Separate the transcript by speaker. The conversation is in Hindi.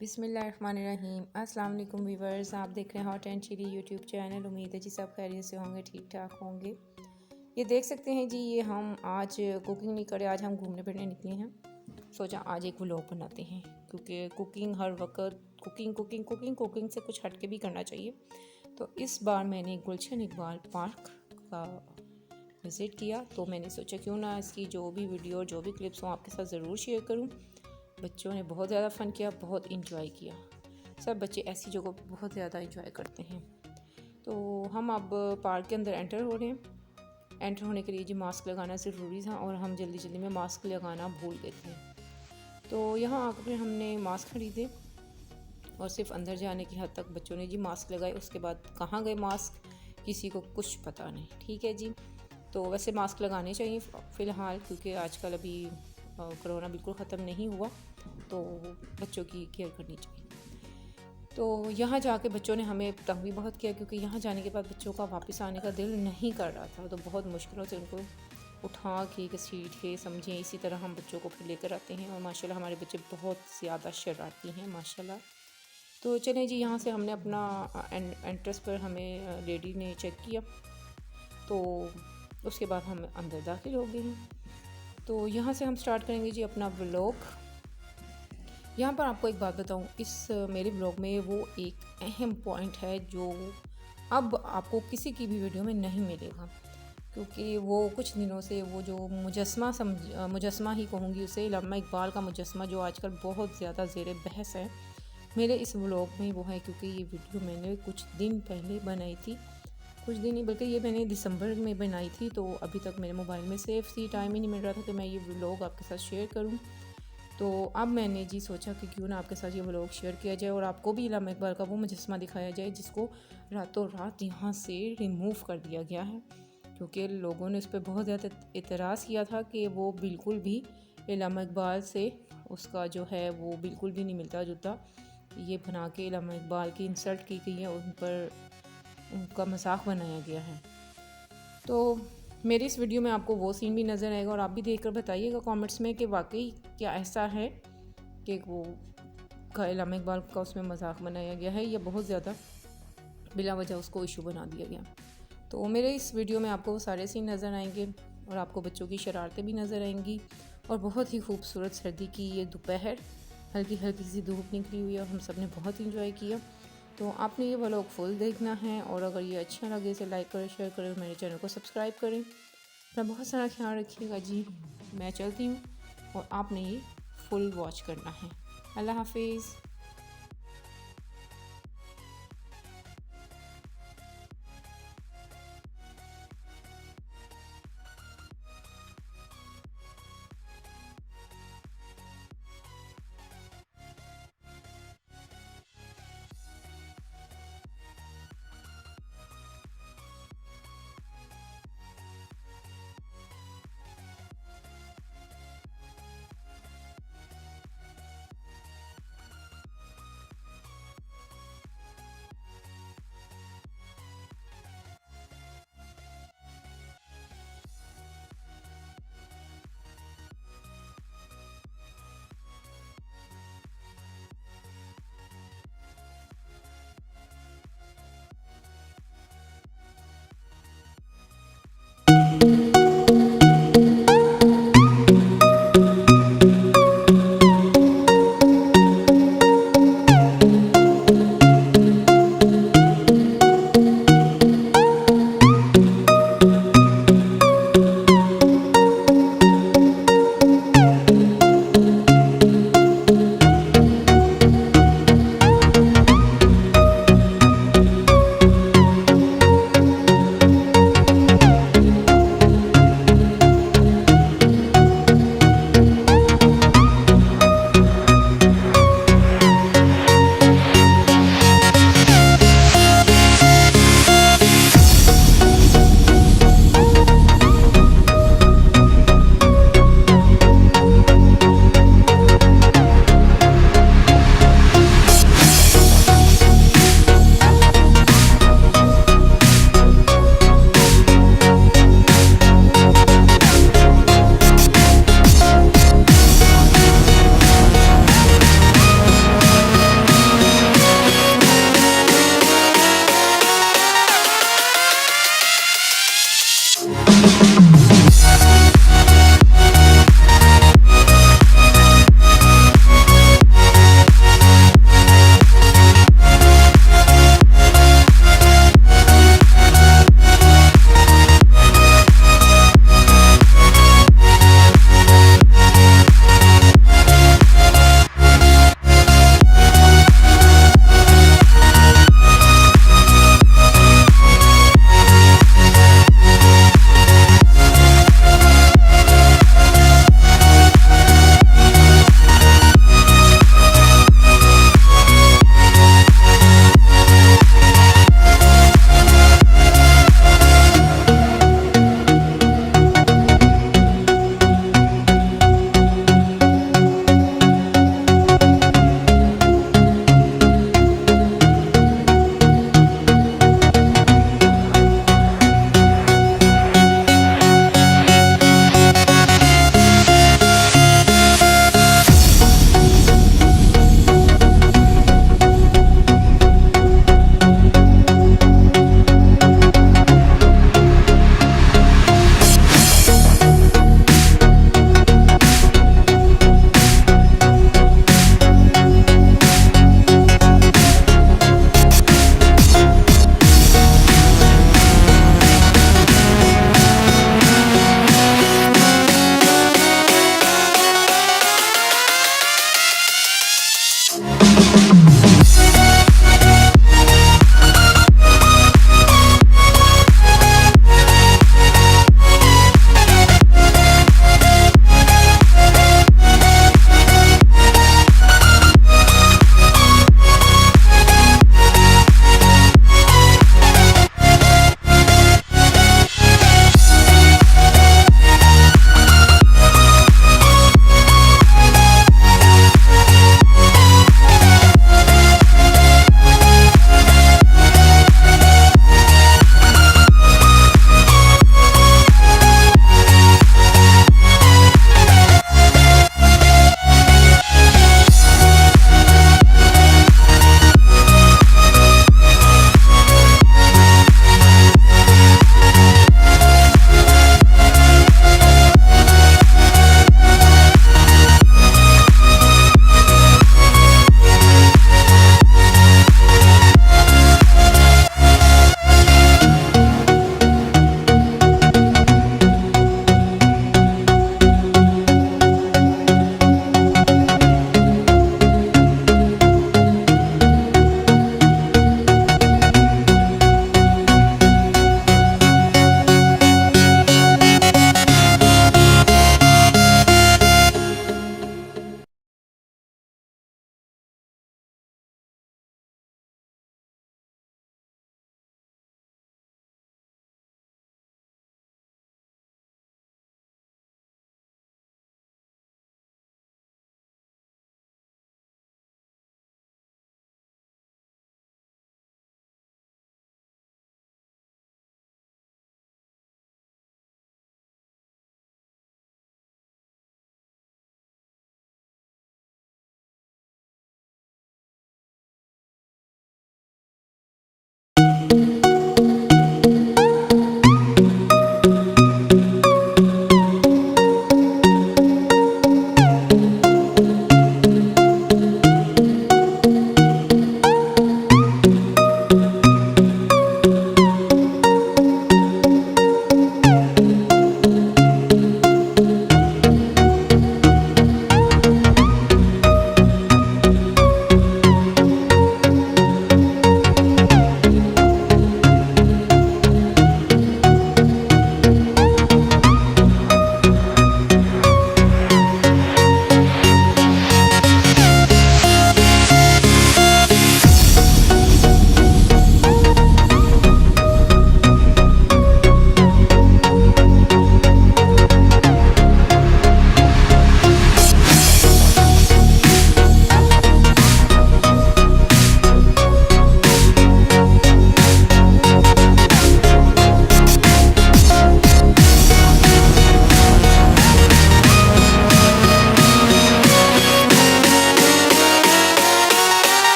Speaker 1: बिस्मिल्लाहिर्रहमानिर्रहीम। अस्सलाम वालेकुम व्यूवर्स, आप देख रहे हैं hot and chilli YouTube channel. उम्मीद है जी सब खैरियत से होंगे, ठीक ठाक होंगे। ये देख सकते हैं जी, ये हम आज कुकिंग नहीं करे, आज हम घूमने फिरने निकले हैं। सोचा आज एक व्लॉग बनाते हैं, क्योंकि कुकिंग हर वक्त कुकिंग से कुछ हट के भी करना चाहिए। तो इस बार मैंने गुलशन इकबाल पार्क का विज़िट किया, तो मैंने सोचा क्यों ना इसकी जो भी वीडियो जो भी क्लिप्स हों आपके साथ ज़रूर शेयर करूं। बच्चों ने बहुत ज़्यादा फ़न किया, बहुत इंजॉय किया। सब बच्चे ऐसी जगह बहुत ज़्यादा इंजॉय करते हैं। तो हम अब पार्क के अंदर एंटर हो रहे हैं। एंटर होने के लिए जी मास्क लगाना ज़रूरी था, और हम जल्दी जल्दी में मास्क लगाना भूल गए थे। तो यहाँ आकर हमने मास्क ख़रीदे, और सिर्फ अंदर जाने की हद तक बच्चों ने जी मास्क लगाए। उसके बाद कहाँ गए मास्क किसी को कुछ पता नहीं। ठीक है जी, तो वैसे मास्क लगाने चाहिए फ़िलहाल, क्योंकि आजकल अभी कोरोना बिल्कुल ख़त्म नहीं हुआ, तो बच्चों की केयर करनी चाहिए। तो यहाँ जाके बच्चों ने हमें तंग भी बहुत किया, क्योंकि यहाँ जाने के बाद बच्चों का वापस आने का दिल नहीं कर रहा था। तो बहुत मुश्किलों से उनको उठा के घसीट के समझें, इसी तरह हम बच्चों को फिर लेकर आते हैं। और माशाल्लाह हमारे बच्चे बहुत ज़्यादा शरारती हैं माशाल्लाह। तो चलें जी, यहाँ से हमने अपना एंट्रेंस पर हमें लेडी ने चेक किया, तो उसके बाद हम अंदर दाखिल हो गए हैं। तो यहाँ से हम स्टार्ट करेंगे जी अपना व्लॉग। यहाँ पर आपको एक बात बताऊँ, इस मेरे व्लॉग में वो एक अहम पॉइंट है जो अब आपको किसी की भी वीडियो में नहीं मिलेगा, क्योंकि वो कुछ दिनों से वो जो मुजस्मा ही कहूँगी उसे, अल्लामा इकबाल का मुजस्मा जो आजकल बहुत ज़्यादा ज़ेर बहस है, मेरे इस व्लॉग में वो है। क्योंकि ये वीडियो मैंने कुछ दिन पहले बनाई थी, कुछ दिन नहीं बल्कि ये मैंने दिसंबर में बनाई थी। तो अभी तक मेरे मोबाइल में सेव थी, टाइम ही नहीं मिल रहा था कि मैं ये व्लॉग आपके साथ शेयर करूं। तो अब मैंने जी सोचा कि क्यों ना आपके साथ ये व्लॉग शेयर किया जाए, और आपको भी अल्लामा इकबाल का वो मुजस्मा दिखाया जाए जिसको रातों रात यहाँ से रिमूव कर दिया गया है। क्योंकि लोगों ने उस पर बहुत ज़्यादा एतराज़ किया था कि वो बिल्कुल भी अल्लामा इकबाल से उसका जो है वो बिल्कुल भी नहीं मिलता जुलता। ये बना के अल्लामा इकबाल की इंसल्ट की गई है, उन पर उनका मजाक बनाया गया है। तो मेरी इस वीडियो में आपको वो सीन भी नज़र आएगा, और आप भी देखकर बताइएगा कमेंट्स में कि वाकई क्या ऐसा है कि वो अल्लामा इकबाल का उसमें मजाक बनाया गया है, या बहुत ज़्यादा बिला वजह उसको इशू बना दिया गया। तो मेरे इस वीडियो में आपको वो सारे सीन नज़र आएंगे, और आपको बच्चों की शरारतें भी नज़र आएंगी, और बहुत ही खूबसूरत सर्दी की ये दोपहर, हल्की हल्की सी धूप निकली हुई है, और हम सब ने बहुत इंजॉय किया। तो आपने ये व्लॉग फुल देखना है, और अगर ये अच्छा लगे इसे लाइक करें, शेयर करें, मेरे चैनल को सब्सक्राइब करें। अपना बहुत सारा ख्याल रखिएगा जी। मैं चलती हूँ, और आपने ये फुल वॉच करना है। अल्लाह हाफिज़।